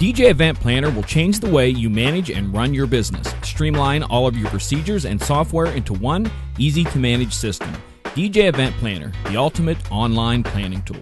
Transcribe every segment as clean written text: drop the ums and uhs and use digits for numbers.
DJ Event Planner will change the way you manage and run your business. Streamline all of your procedures and software into one easy-to-manage system. DJ Event Planner, the ultimate online planning tool.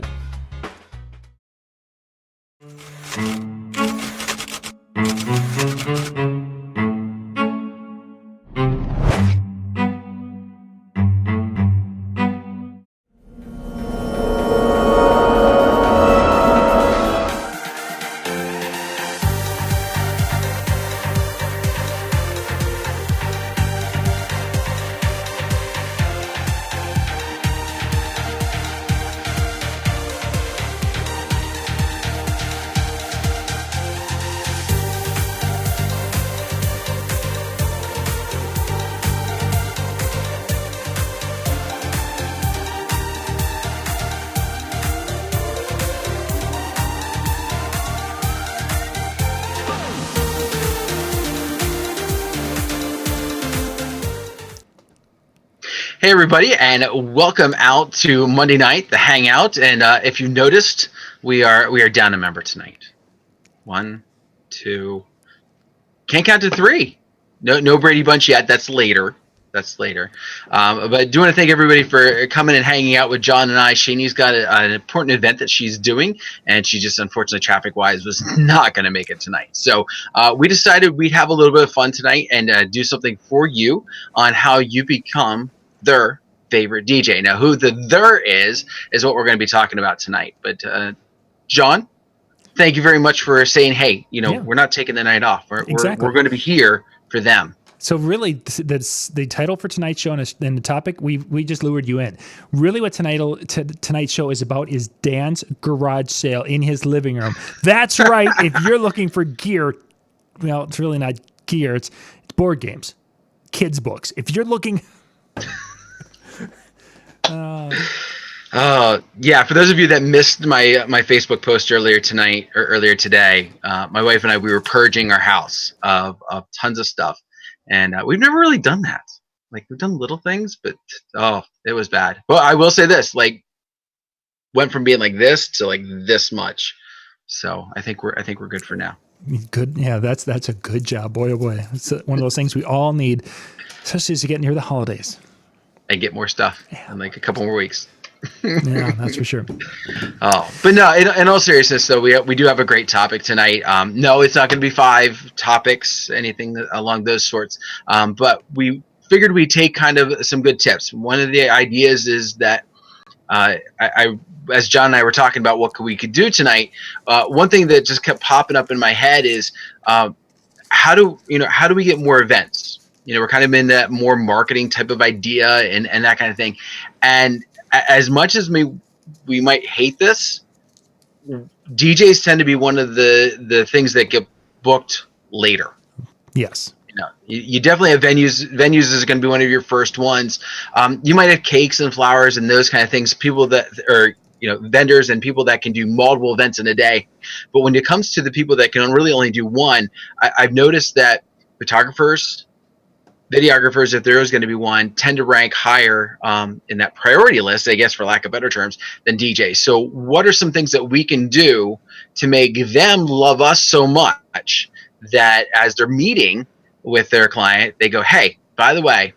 Hey everybody, and welcome out to Monday night, the Hangout. And if you noticed, we are down a member tonight. 1, 2. Can't count to 3. No Brady Bunch yet. That's later. But do want to thank everybody for coming and hanging out with John and I. Shanee's got an important event that she's doing, and she just, unfortunately, traffic-wise, was not going to make it tonight. So we decided we'd have a little bit of fun tonight and do something for you on how you become their favorite DJ. Now, who the "their" is what we're going to be talking about tonight. But John, thank you very much for saying, hey, we're not taking the night off. We're going to be here for them. So really, that's the title for tonight's show, and the topic, we just lured you in. Really what tonight's show is about is Dan's garage sale in his living room. That's right. If you're looking for gear, well, it's really not gear. It's board games, kids' books. If you're looking... Yeah, for those of you that missed my Facebook post earlier tonight or earlier today, my wife and I, we were purging our house of tons of stuff, and we've never really done that. Like, we've done little things, but it was bad. Well, I will say this, like, went from being like this to like this much. So I think we're good for now. Good. Yeah, that's a good job. Boy, oh boy. It's one of those things we all need, especially as you get near the holidays. And get more stuff in like a couple more weeks. Yeah, that's for sure. But no, in all seriousness, though, we do have a great topic tonight. No, it's not going to be 5 topics, anything along those sorts. But we figured we'd take kind of some good tips. One of the ideas is that as John and I were talking about what we could do tonight, one thing that just kept popping up in my head is how do we get more events? We're kind of in that more marketing type of idea and that kind of thing. And as much as we might hate this, DJs tend to be one of the things that get booked later. Yes. You definitely have venues. Venues is going to be one of your first ones. You might have cakes and flowers and those kind of things. People that are, vendors and people that can do multiple events in a day. But when it comes to the people that can really only do one, I've noticed that photographers, videographers, if there is going to be one, tend to rank higher in that priority list, I guess, for lack of better terms, than DJs. So what are some things that we can do to make them love us so much that as they're meeting with their client, they go, hey, by the way,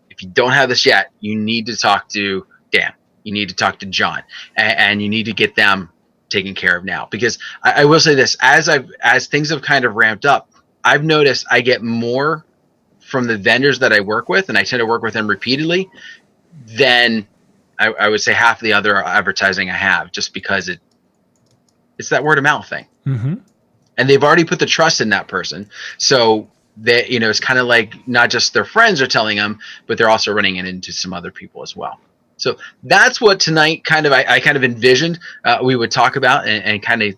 if you don't have this yet, you need to talk to Dan. You need to talk to John, and you need to get them taken care of now. Because I will say this, as things have kind of ramped up, I've noticed I get more from the vendors that I work with, and I tend to work with them repeatedly, than I would say half the other advertising I have, just because it's that word of mouth thing. Mm-hmm. And they've already put the trust in that person. So that, it's kind of like not just their friends are telling them, but they're also running it into some other people as well. So that's what tonight I kind of envisioned we would talk about and kind of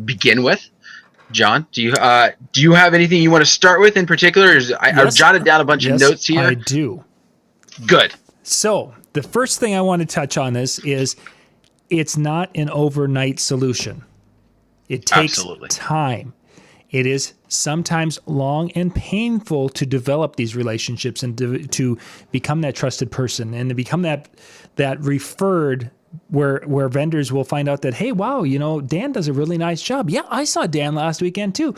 begin with. John, do you have anything you want to start with in particular? I've jotted down a bunch of notes here. I do. Good. So the first thing I want to touch on this is it's not an overnight solution. It takes time. It is sometimes long and painful to develop these relationships and to become that trusted person and to become that referred where vendors will find out that, hey, wow, Dan does a really nice job. Yeah, I saw Dan last weekend too.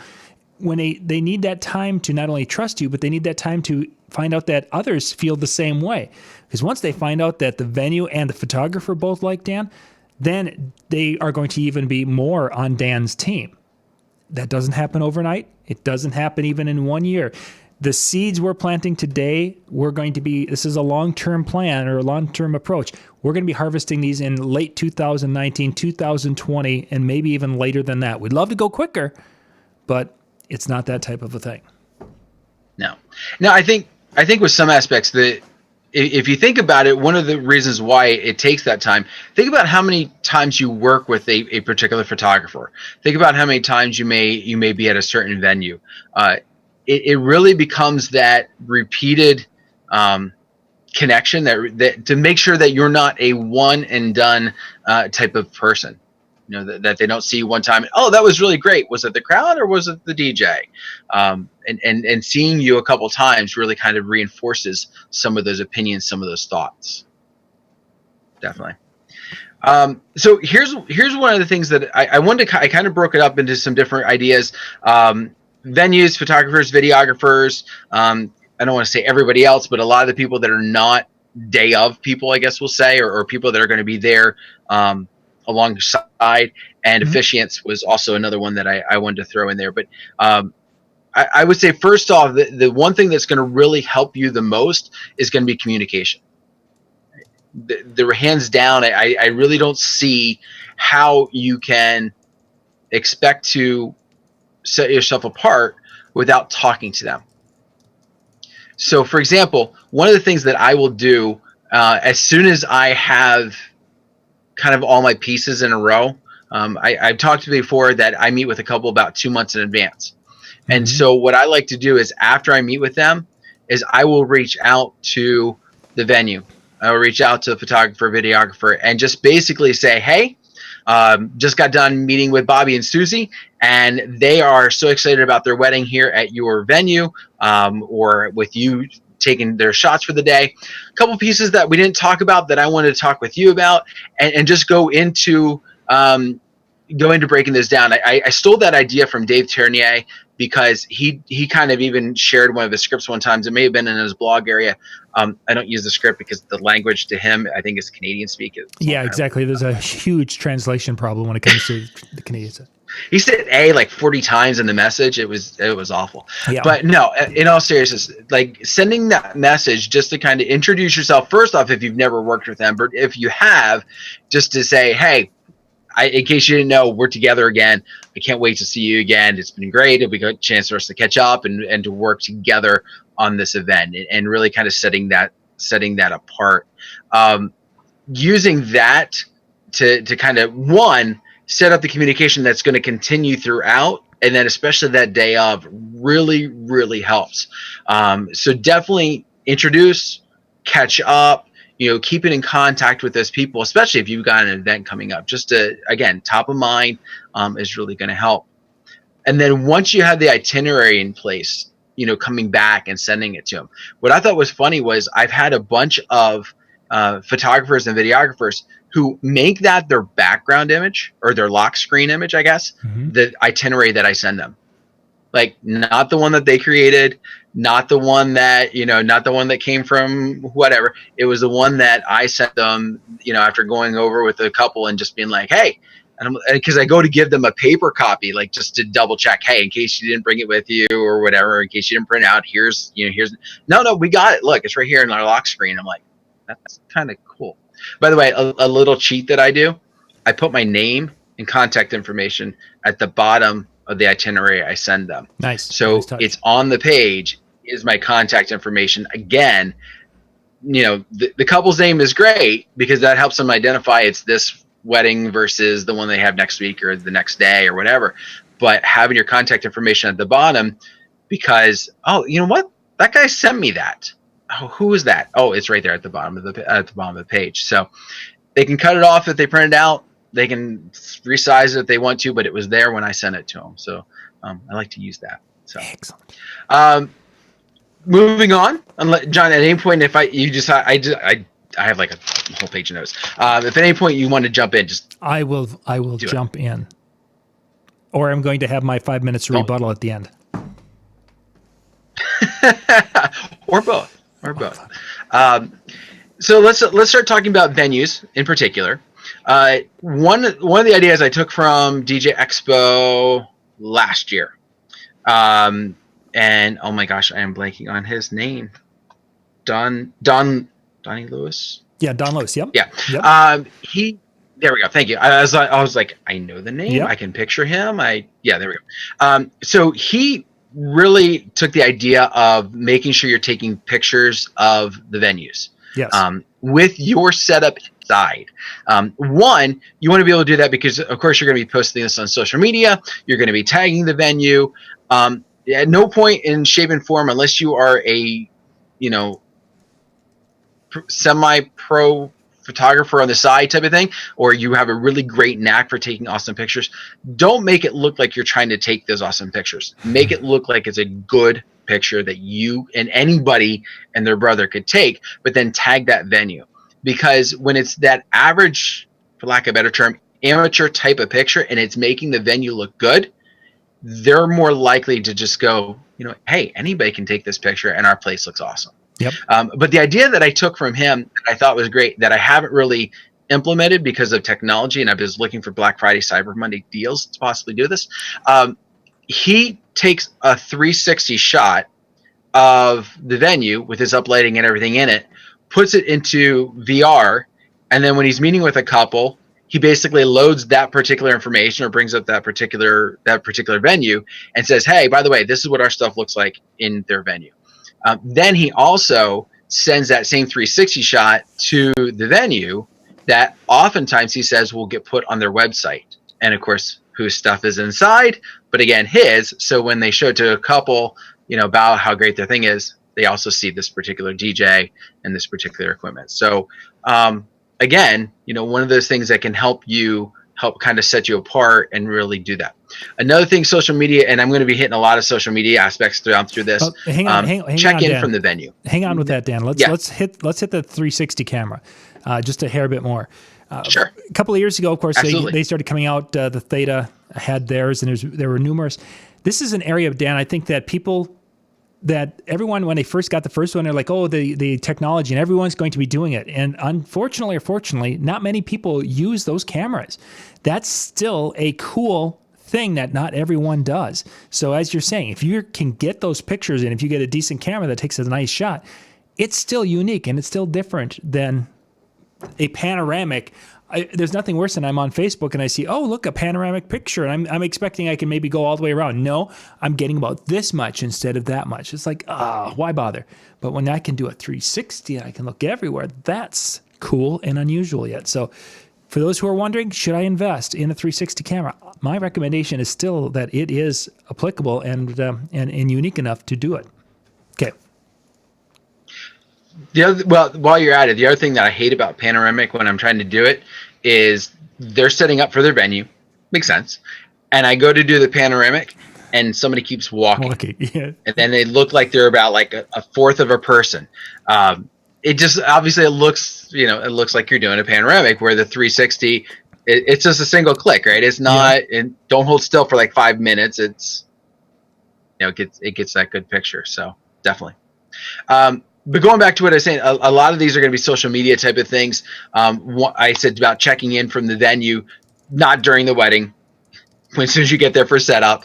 When they need that time to not only trust you, but they need that time to find out that others feel the same way. Because once they find out that the venue and the photographer both like Dan, then they are going to even be more on Dan's team. That doesn't happen overnight. It doesn't happen even in 1 year. The seeds we're planting today, this is a long-term plan or a long-term approach. We're going to be harvesting these in late 2019, 2020, and maybe even later than that. We'd love to go quicker, but it's not that type of a thing. No, I think with some aspects that if you think about it, one of the reasons why it takes that time, think about how many times you work with a particular photographer. Think about how many times you may be at a certain venue. It really becomes that repeated connection that to make sure that you're not a one and done type of person. That they don't see you one time. Oh, that was really great. Was it the crowd or was it the DJ? And seeing you a couple times really kind of reinforces some of those opinions, some of those thoughts. Definitely. So here's one of the things that I wanted to. I kind of broke it up into some different ideas. Venues, photographers, videographers. I don't want to say everybody else, but a lot of the people that are not day of people, I guess we'll say, or people that are going to be there alongside, and officiants was also another one that I wanted to throw in there. But I would say, first off, the one thing that's going to really help you the most is going to be communication. The hands down, I really don't see how you can expect to set yourself apart without talking to them. So, for example, one of the things that I will do as soon as I have kind of all my pieces in a row, I've talked before that I meet with a couple about 2 months in advance. And so what I like to do is after I meet with them is I will reach out to the venue. I will reach out to the photographer, videographer, and just basically say, hey, just got done meeting with Bobby and Susie, and they are so excited about their wedding here at your venue, or with you taking their shots for the day. A couple pieces that we didn't talk about that I wanted to talk with you about, and just go into breaking this down. I stole that idea from Dave Ternier because he kind of even shared one of his scripts one time. It may have been in his blog area. I don't use the script because the language to him, I think, is Canadian speak. Yeah, exactly. There's a huge translation problem when it comes to the Canadians. He said "a" like 40 times in the message. It was awful. Yeah. But no, in all seriousness, like sending that message just to kind of introduce yourself first off, if you've never worked with them, but if you have, just to say, hey, in case you didn't know, we're together again. I can't wait to see you again. It's been great. It'll be a chance for us to catch up and to work together on this event, and really kind of setting that apart. Using that to kind of set up the communication that's going to continue throughout, and then especially that day of really, really helps. So definitely introduce, catch up, keep it in contact with those people, especially if you've got an event coming up. Just to, again, top of mind is really going to help. And then once you have the itinerary in place, coming back and sending it to them. What I thought was funny was I've had a bunch of photographers and videographers who make that their background image or their lock screen image, I guess, the itinerary that I send them. Like, not the one that they created, not the one that, not the one that came from whatever. It was the one that I sent them, after going over with a couple and just being like, hey, and because I go to give them a paper copy, like just to double check, hey, in case you didn't bring it with you or whatever, in case you didn't print it out, here's, no, we got it. Look, it's right here in our lock screen. I'm like, that's kind of cool. By the way, a little cheat that I do, I put my name and contact information at the bottom of the itinerary I send them. Nice. So it's on the page is my contact information. Again, the couple's name is great because that helps them identify it's this wedding versus the one they have next week or the next day or whatever. But having your contact information at the bottom, because, oh, you know what? That guy sent me that. Oh, who is that? Oh, it's right there at the bottom of the page. So they can cut it off if they print it out. They can resize it if they want to, but it was there when I sent it to them. So I like to use that. So excellent. Moving on, John. At any point, if I have like a whole page of notes. If at any point you want to jump in, just I will jump in, or I'm going to have my 5 minutes rebuttal at the end, or both. So let's start talking about venues in particular. One of the ideas I took from DJ Expo last year, and oh my gosh, I am blanking on his name. Donnie Lewis. Yeah, Don Lewis. Yep. Yeah. Yep. There we go. Thank you. I was like, I know the name. Yep. I can picture him. There we go. So he really took the idea of making sure you're taking pictures of the venues. Yes. With your setup inside. One, you want to be able to do that because, of course, you're going to be posting this on social media. You're going to be tagging the venue. At no point in shape and form, unless you are a, semi-pro photographer on the side type of thing, or you have a really great knack for taking awesome pictures, don't make it look like you're trying to take those awesome pictures. Make it look like it's a good picture that you and anybody and their brother could take, but then tag that venue. Because when it's that average, for lack of a better term, amateur type of picture, and it's making the venue look good, they're more likely to just go, hey, anybody can take this picture and our place looks awesome. Yep. But the idea that I took from him that I thought was great, that I haven't really implemented because of technology, and I was looking for Black Friday, Cyber Monday deals to possibly do this. He takes a 360 shot of the venue with his uplighting and everything in it, puts it into VR, and then when he's meeting with a couple, he basically loads that particular information or brings up that particular venue and says, hey, by the way, this is what our stuff looks like in their venue. Then he also sends that same 360 shot to the venue that oftentimes he says will get put on their website. And of course, whose stuff is inside, but again, his. So when they show it to a couple, about how great their thing is, they also see this particular DJ and this particular equipment. So again, one of those things that can help kind of set you apart and really do that. Another thing, social media, and I'm going to be hitting a lot of social media aspects through this. Hang on, check in Dan. from the venue. Hang on with that, Dan. Let's hit the 360 camera, just a hair bit more. Sure. A couple of years ago, of course, Absolutely. they started coming out. The Theta had theirs, and there were numerous. This is an area, Dan, I think that everyone, when they first got the first one, they're like, oh, the technology, and everyone's going to be doing it. And unfortunately or fortunately, not many people use those cameras. That's still a cool thing that not everyone does. So as you're saying, if you can get those pictures and if you get a decent camera that takes a nice shot, it's still unique and it's still different than a panoramic. There's nothing worse than I'm on Facebook and I see, oh, look, a panoramic picture. And I'm expecting I can maybe go all the way around. No, I'm getting about this much instead of that much. It's like, why bother? But when I can do a 360 and I can look everywhere, that's cool and unusual yet. So for those who are wondering, should I invest in a 360 camera? My recommendation is still that it is applicable and unique enough to do it. Okay. While you're at it, the other thing that I hate about panoramic when I'm trying to do it is they're setting up for their venue. Makes sense. And I go to do the panoramic and somebody keeps walking. Yeah. And then they look like they're about like a fourth of a person. It just obviously it looks like you're doing a panoramic where the 360 it's just a single click, right? It's not don't hold still for like 5 minutes. It's it gets that good picture. So definitely. But going back to what I was saying, a lot of these are going to be social media type of things. I said about checking in from the venue, not during the wedding. As soon as you get there for setup,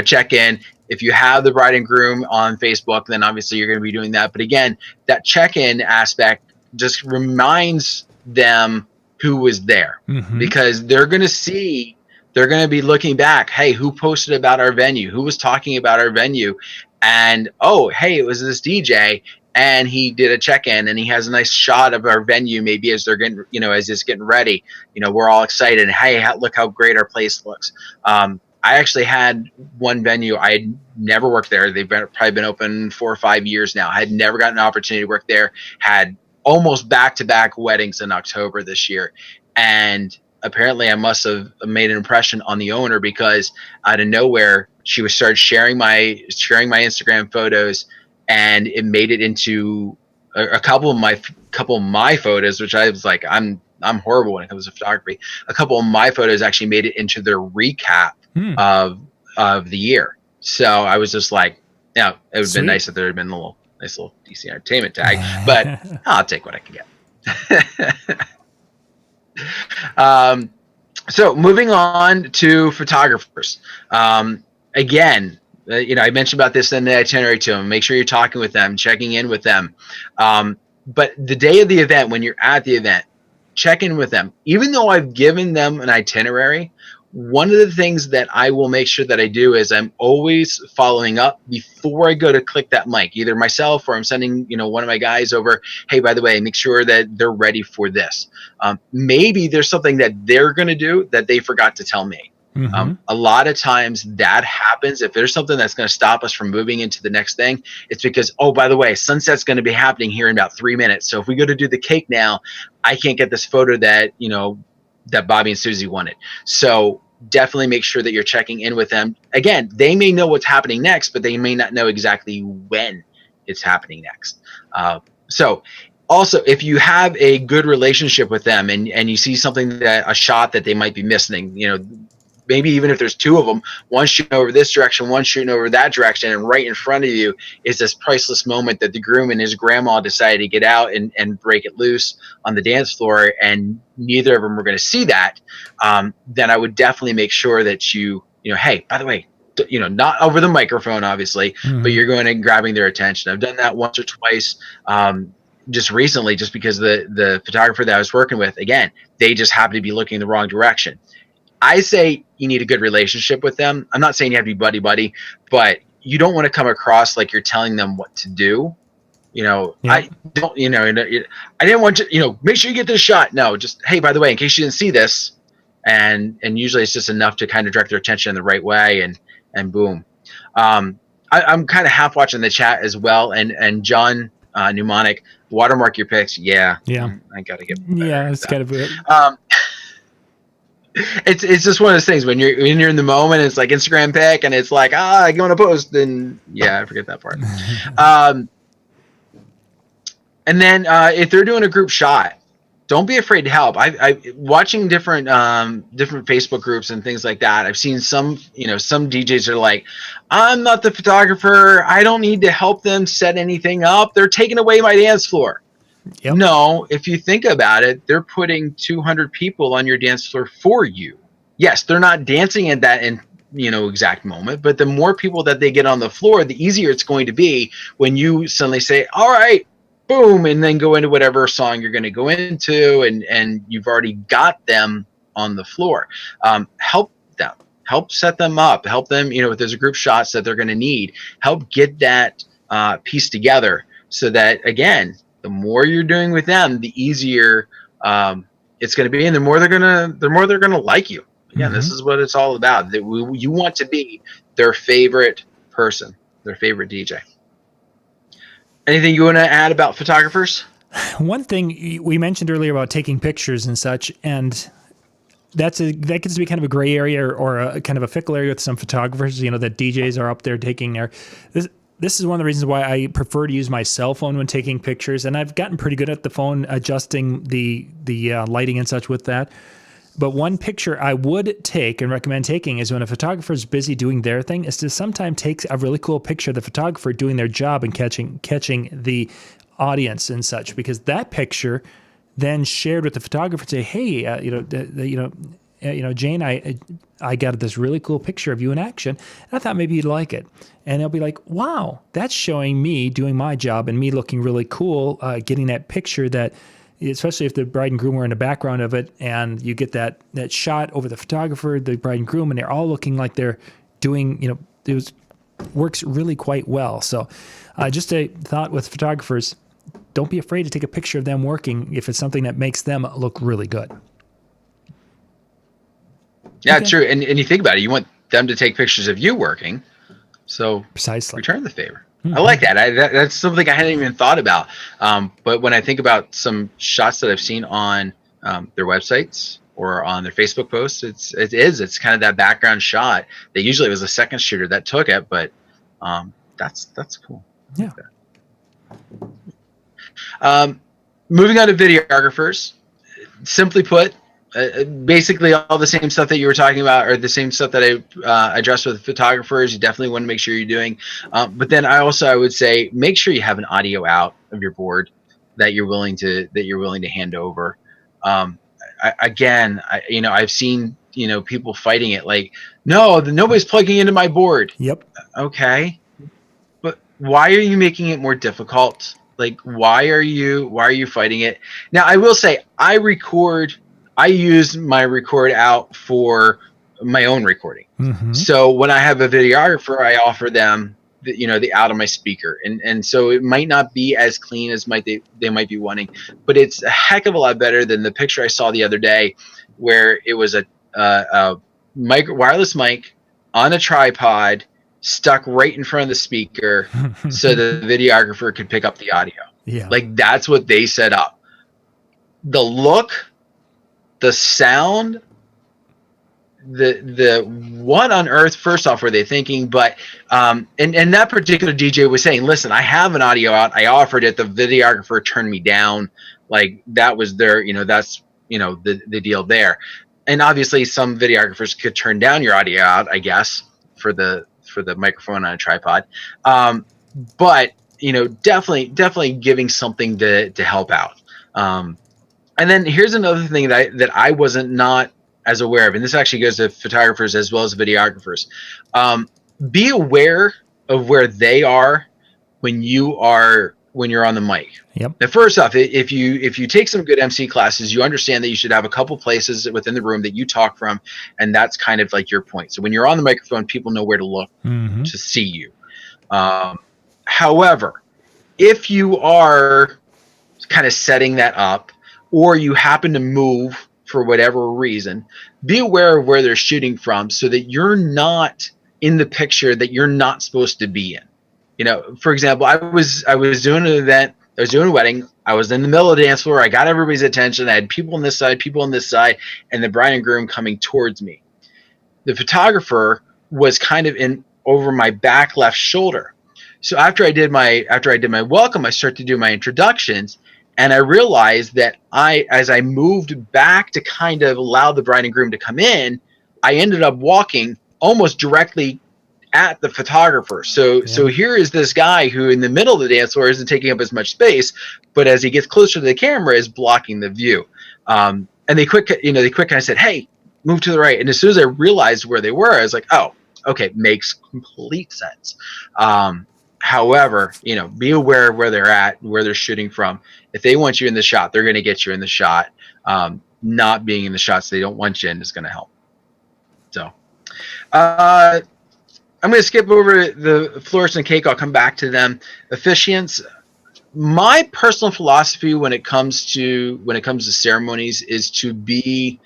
check in. If you have the bride and groom on Facebook, then obviously you're going to be doing that. But again, that check-in aspect just reminds them who was there, because they're going to be looking back. Hey, who posted about our venue? Who was talking about our venue? And, oh, hey, it was this DJ. And he did a check-in and he has a nice shot of our venue, maybe as they're getting, as it's getting ready, we're all excited. Hey, look how great our place looks. I actually had one venue. I had never worked there. They've probably been open 4 or 5 years now. I had never gotten an opportunity to work there. Had almost back-to-back weddings in October this year. And apparently I must have made an impression on the owner, because out of nowhere, she started sharing my Instagram photos, and it made it into a couple of my photos, which I was like, I'm horrible when it comes to photography. A couple of my photos actually made it into their recap of the year. So I was just like, yeah, it would have been nice if there had been a nice little DC Entertainment tag, but I'll take what I can get. So moving on to photographers. Again, I mentioned about this in the itinerary to them. Make sure you're talking with them, checking in with them. But the day of the event, when you're at the event, check in with them. Even though I've given them an itinerary, one of the things that I will make sure that I do is I'm always following up before I go to click that mic, either myself or I'm sending, one of my guys over. Hey, by the way, make sure that they're ready for this. Maybe there's something that they're going to do that they forgot to tell me. A lot of times that happens. If there's something that's going to stop us from moving into the next thing, it's because, oh, by the way, sunset's going to be happening here in about 3 minutes. So if we go to do the cake now, I can't get this photo that, that Bobby and Susie wanted. So definitely make sure that you're checking in with them. Again, they may know what's happening next, but they may not know exactly when it's happening next. So also, if you have a good relationship with them and you see something a shot that they might be missing, maybe even if there's two of them, one shooting over this direction, one shooting over that direction, and right in front of you is this priceless moment that the groom and his grandma decided to get out and break it loose on the dance floor, and neither of them were going to see that, then I would definitely make sure that hey, by the way, not over the microphone, obviously, but you're going and grabbing their attention. I've done that once or twice, just recently, just because the photographer that I was working with, again, they just happened to be looking in the wrong direction. I say you need a good relationship with them. I'm not saying you have to be buddy-buddy, but you don't want to come across like you're telling them what to do. I don't, I didn't want to, make sure you get this shot. No, just, hey, by the way, in case you didn't see this, and usually it's just enough to kind of direct their attention in the right way, and boom. I'm kind of half watching the chat as well, and John Mnemonic, watermark your pics. Yeah. I got to get better. Yeah, it's kind of it. It's just one of those things when you're in the moment, it's like Instagram pic and it's like, I want to post, and I forget that part. And then if they're doing a group shot, don't be afraid to help. I watching different Facebook groups and things like that. I've seen some DJs are like, I'm not the photographer. I don't need to help them set anything up. They're taking away my dance floor. Yep. No, if you think about it, they're putting 200 people on your dance floor for you. Yes, they're not dancing at that exact moment, but the more people that they get on the floor, the easier it's going to be when you suddenly say, all right, boom, and then go into whatever song you're going to go into, and you've already got them on the floor. Help them. Help set them up. Help them, if there's a group shots that they're going to need. Help get that piece together so that, again, the more you're doing with them, the easier it's going to be, and the more they're going to like you. Again, this is what it's all about. That you want to be their favorite person, their favorite DJ. Anything you want to add about photographers? One thing we mentioned earlier about taking pictures and such, and that gets to be kind of a gray area or a kind of a fickle area with some photographers. That DJs are up there taking their. This is one of the reasons why I prefer to use my cell phone when taking pictures, and I've gotten pretty good at the phone adjusting the lighting and such with that. But one picture I would take and recommend taking is when a photographer is busy doing their thing, is to sometimes take a really cool picture of the photographer doing their job and catching the audience and such, because that picture then shared with the photographer say, hey, Jane, I got this really cool picture of you in action, and I thought maybe you'd like it. And they'll be like, wow, that's showing me doing my job and me looking really cool, getting that picture that, especially if the bride and groom are in the background of it, and you get that shot over the photographer, the bride and groom, and they're all looking like they're doing, it works really quite well. So just a thought with photographers, don't be afraid to take a picture of them working if it's something that makes them look really good. Yeah, true. And you think about it, you want them to take pictures of you working. So precisely, return the favor. I like that. That's something I hadn't even thought about. But when I think about some shots that I've seen on their websites or on their Facebook posts, it's kind of that background shot that usually it was a second shooter that took it, but that's cool. Yeah. Moving on to videographers, simply put, basically all the same stuff that you were talking about, or the same stuff that I addressed with photographers. You definitely want to make sure you're doing. But then I would say make sure you have an audio out of your board that you're willing to hand over. I've seen people fighting it like, no, nobody's plugging into my board. Yep. Okay, but why are you making it more difficult? Like, why are you fighting it? Now, I will say I use my record out for my own recording. Mm-hmm. So when I have a videographer, I offer them the out of my speaker, and so it might not be as clean as they might be wanting, but it's a heck of a lot better than the picture I saw the other day, where it was a wireless mic on a tripod stuck right in front of the speaker so the videographer could pick up the audio. Yeah. Like, that's what they set up. The look, the sound, the what on earth, first off, were they thinking? But and that particular DJ was saying, listen, I have an audio out. I offered it. The videographer turned me down. Like, that was their, that's, the deal there. And obviously some videographers could turn down your audio out, I guess, for the microphone on a tripod. But definitely giving something to help out. And then here's another thing that I wasn't not as aware of, and this actually goes to photographers as well as videographers. Be aware of where they are when you're on the mic. Yep. Now, first off, if you take some good MC classes, you understand that you should have a couple places within the room that you talk from, and that's kind of like your point. So when you're on the microphone, people know where to look Mm-hmm. to see you. However, if you are kind of setting that up, or you happen to move for whatever reason, be aware of where they're shooting from so that you're not in the picture that you're not supposed to be in. For example, I was doing an event, I was doing a wedding, I was in the middle of the dance floor, I got everybody's attention, I had people on this side, people on this side, and the bride and groom coming towards me. The photographer was kind of in over my back left shoulder. So after I did my welcome, I started to do my introductions, and I realized that as I moved back to kind of allow the bride and groom to come in, I ended up walking almost directly at the photographer. So here is this guy who in the middle of the dance floor isn't taking up as much space, but as he gets closer to the camera is blocking the view. And they quick kind of said, hey, move to the right. And as soon as I realized where they were, I was like, oh, okay, makes complete sense. However, be aware of where they're at, where they're shooting from. If they want you in the shot, they're going to get you in the shot. Not being in the shots they don't want you in is going to help. So I'm going to skip over the florist and cake. I'll come back to them. Officiants. My personal philosophy when it comes to ceremonies is to be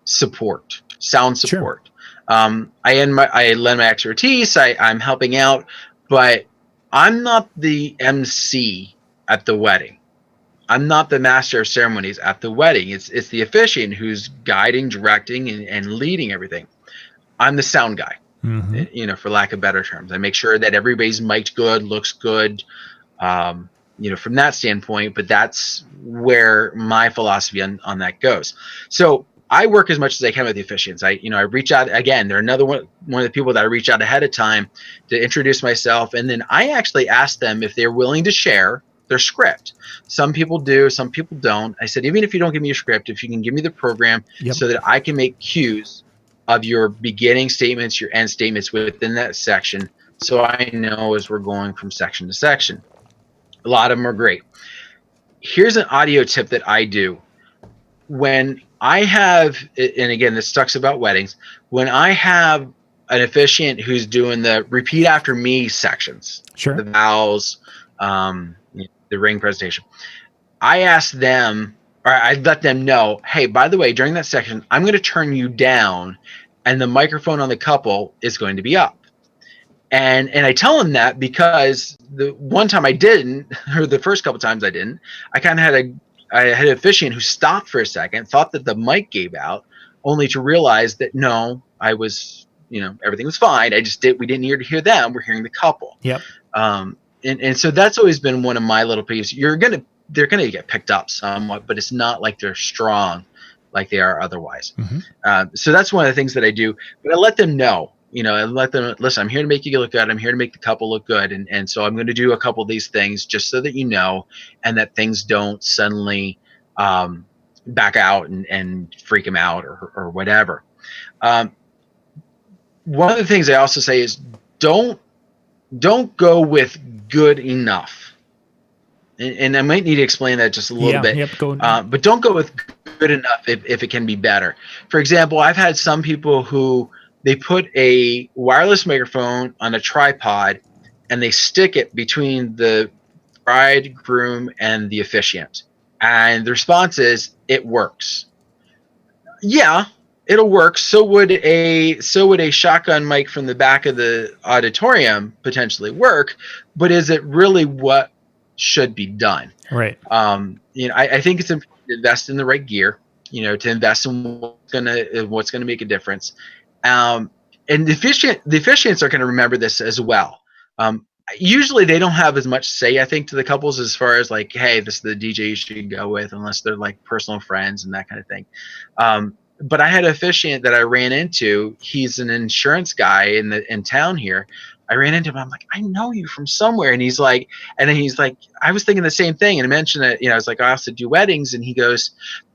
sound support. Sure. I lend my expertise. I'm helping out, but I'm not the MC at the wedding. I'm not the master of ceremonies at the wedding. It's the officiant who's guiding, directing, and leading everything. I'm the sound guy, mm-hmm. For lack of better terms. I make sure that everybody's mic'd good, looks good, from that standpoint. But that's where my philosophy on that goes. So I work as much as I can with the officiants. I reach out again. They're another one of the people that I reach out ahead of time to introduce myself, and then I actually ask them if they're willing to share their script. Some people do, some people don't. I said, even if you don't give me your script, if you can give me the program, yep. so that I can make cues of your beginning statements, your end statements within that section, so I know as we're going from section to section. A lot of them are great. Here's an audio tip that I do. When I have, and again, this talks about weddings, when I have an officiant who's doing the repeat after me sections, sure. the vows, the ring presentation, I ask them, or I let them know, hey, by the way, during that section, I'm going to turn you down and the microphone on the couple is going to be up. And I tell them that because the one time I didn't, or the first couple times I didn't, I kind of had an officiant who stopped for a second, thought that the mic gave out, only to realize that no, I was, everything was fine. We didn't hear them. We're hearing the couple. Yep. And so that's always been one of my little peeves. You're going to they're going to get picked up somewhat, but it's not like they're strong like they are otherwise. So that's one of the things that I do, but I let them know, I let them listen, I'm here to make you look good. I'm here to make the couple look good. And so I'm going to do a couple of these things just so that and that things don't suddenly back out and freak them out or whatever. One of the things I also say is don't go with good enough. And I might need to explain that just a little bit. But don't go with good enough if it can be better. For example, I've had some people who they put a wireless microphone on a tripod and they stick it between the bride, groom, and the officiant. And the response is, it works. Yeah, it'll work. So would a shotgun mic from the back of the auditorium potentially work, but is it really what should be done? Right. I think it's important to invest in the right gear, to invest in what's gonna make a difference. And the officiants are going to remember this as well. Usually they don't have as much say, I think, to the couples as far as like, hey, this is the DJ you should go with, unless they're like personal friends and that kind of thing. But I had an officiant that I ran into. He's an insurance guy in town here. I ran into him. I'm like, I know you from somewhere. And he's like, I was thinking the same thing. And I mentioned that, I was like, I also do weddings. And he goes,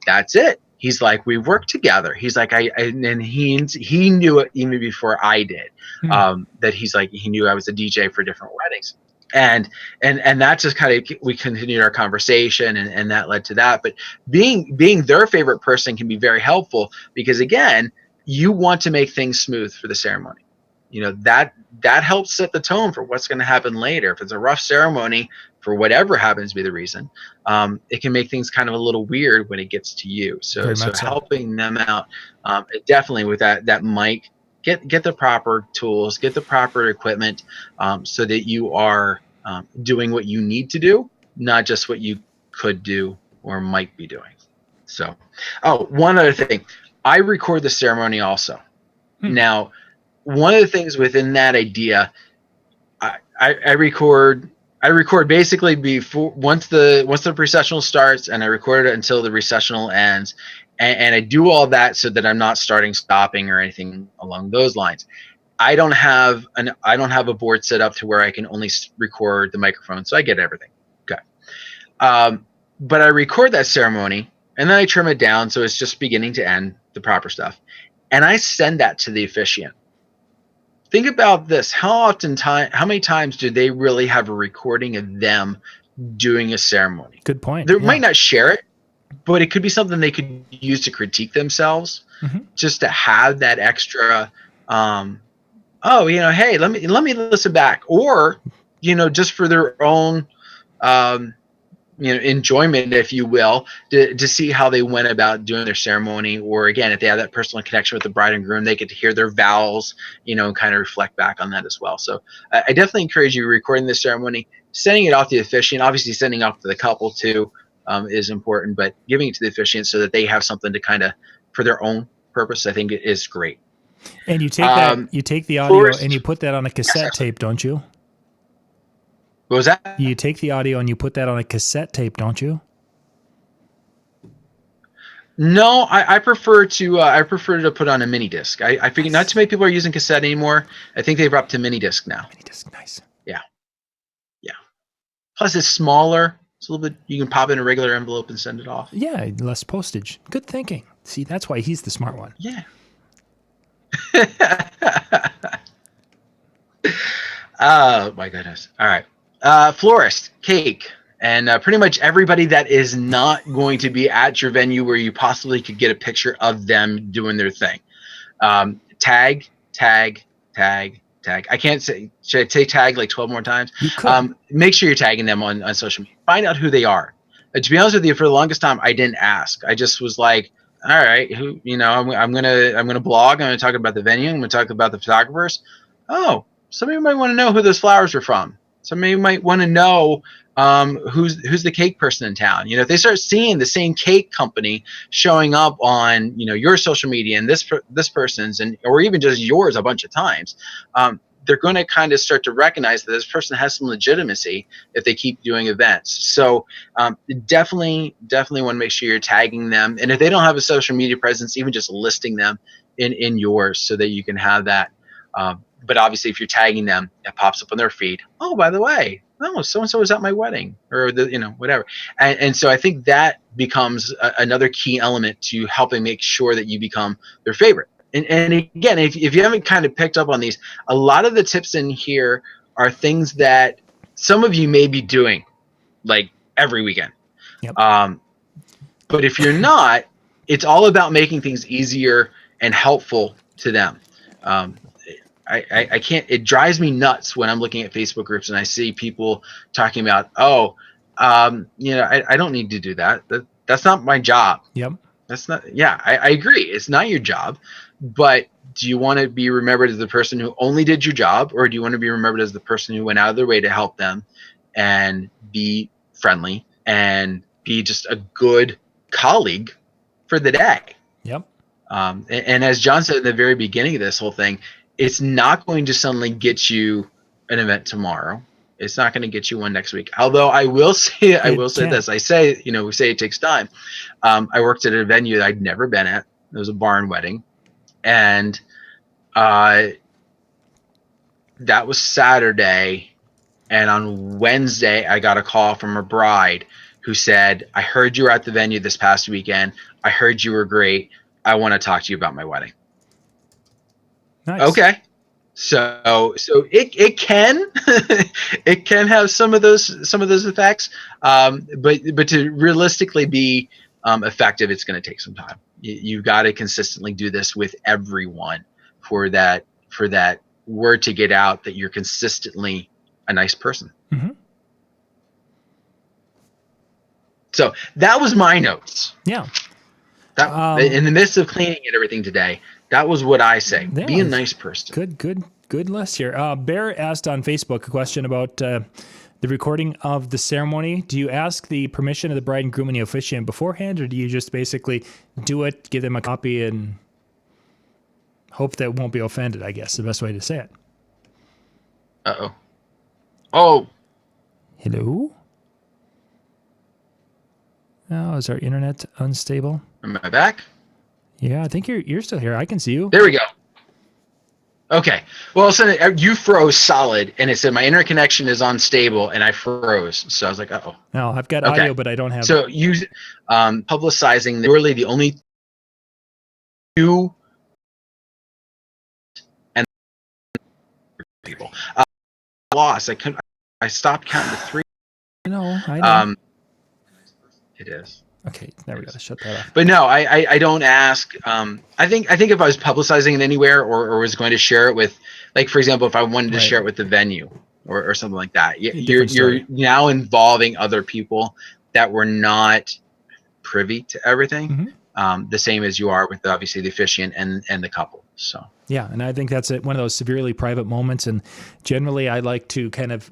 that's it. He's like, we worked together. He's like, and he knew it even before I did. That he's like, he knew I was a DJ for different weddings, and that just kind of, we continued our conversation, and that led to that. But being their favorite person can be very helpful, because again, you want to make things smooth for the ceremony. That helps set the tone for what's going to happen later. If it's a rough ceremony, for whatever happens to be the reason, it can make things kind of a little weird when it gets to you. So helping them out, definitely with that mic, get the proper tools, get the proper equipment, so that you are doing what you need to do, not just what you could do or might be doing. So, one other thing, I record the ceremony also. Now, one of the things within that idea, I record basically before, once the processional starts, and I record it until the recessional ends, and I do all that so that I'm not stopping or anything along those lines. I don't have a board set up to where I can only record the microphone, so I get everything. Okay. But I record that ceremony, and then I trim it down so it's just beginning to end, the proper stuff, and I send that to the officiant. Think about this. How many times do they really have a recording of them doing a ceremony? Good point. They might not share it, but it could be something they could use to critique themselves, just to have that extra, hey, let me listen back, or, just for their own, enjoyment, if you will, to see how they went about doing their ceremony. Or again, if they have that personal connection with the bride and groom, they get to hear their vows, and kind of reflect back on that as well. So I definitely encourage you recording the ceremony, sending it off to the officiant, obviously sending off to the couple too, is important, but giving it to the officiant so that they have something to kind of, for their own purpose, I think it is great. And you take the audio and you put that on a cassette tape, don't you? What was that? You take the audio and you put that on a cassette tape, don't you? No, I prefer to put on a mini disc. I figure not too many people are using cassette anymore. I think they've upped to mini disc now. Mini disc, nice. Yeah. Plus, it's smaller. It's a little bit. You can pop it in a regular envelope and send it off. Yeah, less postage. Good thinking. See, that's why he's the smart one. Yeah. Oh my goodness! All right. Florist, cake, and pretty much everybody that is not going to be at your venue where you possibly could get a picture of them doing their thing. Tag. I can't say, should I say tag like 12 more times? You could. Make sure you're tagging them on social media. Find out who they are. To be honest with you, for the longest time, I didn't ask. I just was like, all right, who, I'm gonna blog. I'm gonna talk about the venue. I'm gonna talk about the photographers. Oh, somebody might want to know who those flowers are from. Somebody might want to know who's the cake person in town. If they start seeing the same cake company showing up on your social media and this person's, or even just yours a bunch of times, they're going to kind of start to recognize that this person has some legitimacy if they keep doing events. So definitely want to make sure you're tagging them. And if they don't have a social media presence, even just listing them in yours so that you can have that. But obviously, if you're tagging them, it pops up on their feed. Oh, by the way, so-and-so was at my wedding, or whatever. And so I think that becomes another key element to helping make sure that you become their favorite. And again, if you haven't kind of picked up on these, a lot of the tips in here are things that some of you may be doing like every weekend. Yep. But if you're not, it's all about making things easier and helpful to them. I can't, it drives me nuts when I'm looking at Facebook groups and I see people talking about, I don't need to do that. That's not my job. Yep. That's not, I agree. It's not your job, but do you want to be remembered as the person who only did your job, or do you want to be remembered as the person who went out of their way to help them and be friendly and be just a good colleague for the day? Yep. And as John said at the very beginning of this whole thing, it's not going to suddenly get you an event tomorrow. It's not going to get you one next week. Although I will say this. I say, we say it takes time. I worked at a venue that I'd never been at. It was a barn wedding. And that was Saturday. And on Wednesday, I got a call from a bride who said, I heard you were at the venue this past weekend. I heard you were great. I want to talk to you about my wedding. Nice. Okay. So it can it can have some of those effects, but to realistically be effective, it's going to take some time. You've got to consistently do this with everyone for that word to get out that you're consistently a nice person. Mm-hmm. So that was my notes. Yeah. In the midst of cleaning and everything today, that was what I say. Be a nice person. Good list here. Bear asked on Facebook a question about the recording of the ceremony. Do you ask the permission of the bride and groom and the officiant beforehand, or do you just basically do it, give them a copy, and hope that won't be offended, I guess, is the best way to say it. Uh-oh. Oh. Hello? Oh, is our internet unstable? Am I back? Yeah, I think you're still here. I can see you. There we go. Okay. Well, so you froze solid, and it said my internet connection is unstable, and I froze. So I was like, uh-oh. No, I've got audio, but I don't have. So you publicizing literally the only two and people lost. I stopped counting to 3. No, I know. It is. Okay, there we go. Shut that off. But no, I don't ask. I think if I was publicizing it anywhere or was going to share it with, like, for example, if I wanted to share it with the venue or something like that, you're now involving other people that were not privy to everything. Mm-hmm. The same as you are with obviously the officiant and the couple. So yeah, and I think that's one of those severely private moments. And generally, I like to kind of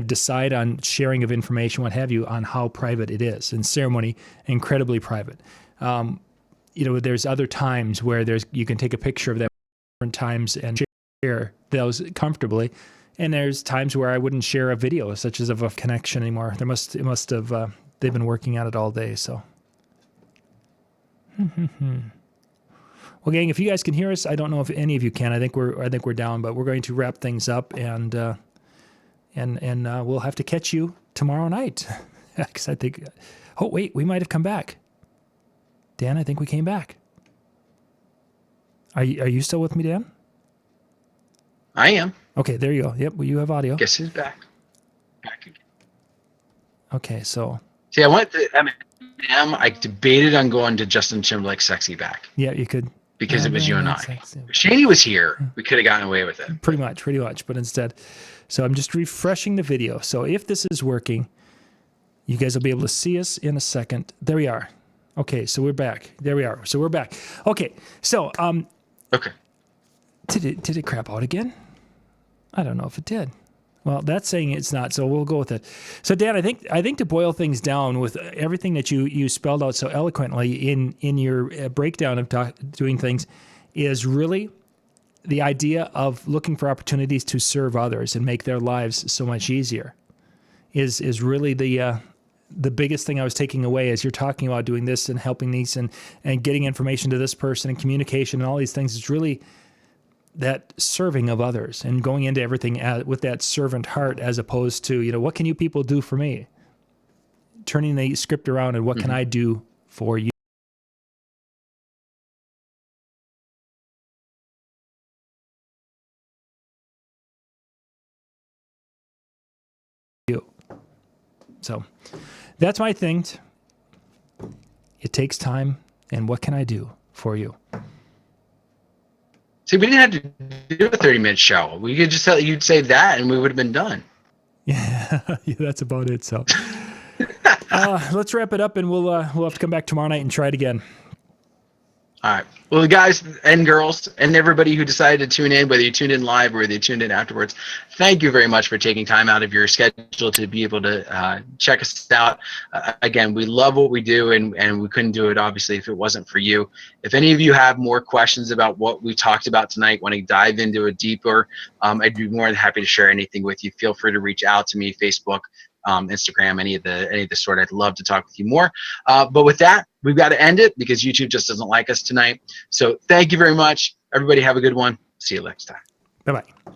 decide on sharing of information, what have you, on how private it is. And ceremony, incredibly private. There's other times where you can take a picture of them different times and share those comfortably. And there's times where I wouldn't share a video, such as of a connection anymore. It must have they've been working on it all day. So, well, gang, if you guys can hear us, I don't know if any of you can. I think we're down, but we're going to wrap things up and we'll have to catch you tomorrow night. Because I think, oh wait, we might have come back. Dan, I think we came back. Are you still with me, Dan? I am. Okay, there you go. Yep, well, you have audio. Guess who's back? Back again. Okay, so. See, I debated on going to Justin Timberlake's "Sexy Back." Yeah, you could. Because it was you and I. If Shani was here, we could have gotten away with it. Pretty much. But instead, so I'm just refreshing the video. So if this is working, you guys will be able to see us in a second. There we are. Okay, so we're back. There we are. So we're back. Okay, so okay. Did it crap out again? I don't know if it did. Well, that's saying it's not, so we'll go with it. So, Dan, I think to boil things down with everything that you spelled out so eloquently in your breakdown of doing things is really the idea of looking for opportunities to serve others and make their lives so much easier is really the biggest thing I was taking away as you're talking about doing this and helping these and getting information to this person and communication and all these things. It's really that serving of others and going into everything with that servant heart, as opposed to, what can you people do for me? Turning the script around and what can I do for you? So that's my thing. It takes time. And what can I do for you? See, we didn't have to do a 30-minute show. We could just tell you'd say that and we would have been done. Yeah, that's about it. So let's wrap it up, and we'll have to come back tomorrow night and try it again. All right. Well, guys and girls and everybody who decided to tune in, whether you tuned in live or whether you tuned in afterwards, thank you very much for taking time out of your schedule to be able to check us out. Again, we love what we do, and we couldn't do it, obviously, if it wasn't for you. If any of you have more questions about what we talked about tonight, want to dive into it deeper, I'd be more than happy to share anything with you. Feel free to reach out to me, Facebook, Instagram, any of the sort. I'd love to talk with you more. But with that, we've got to end it because YouTube just doesn't like us tonight. So thank you very much. Everybody have a good one. See you next time. Bye-bye.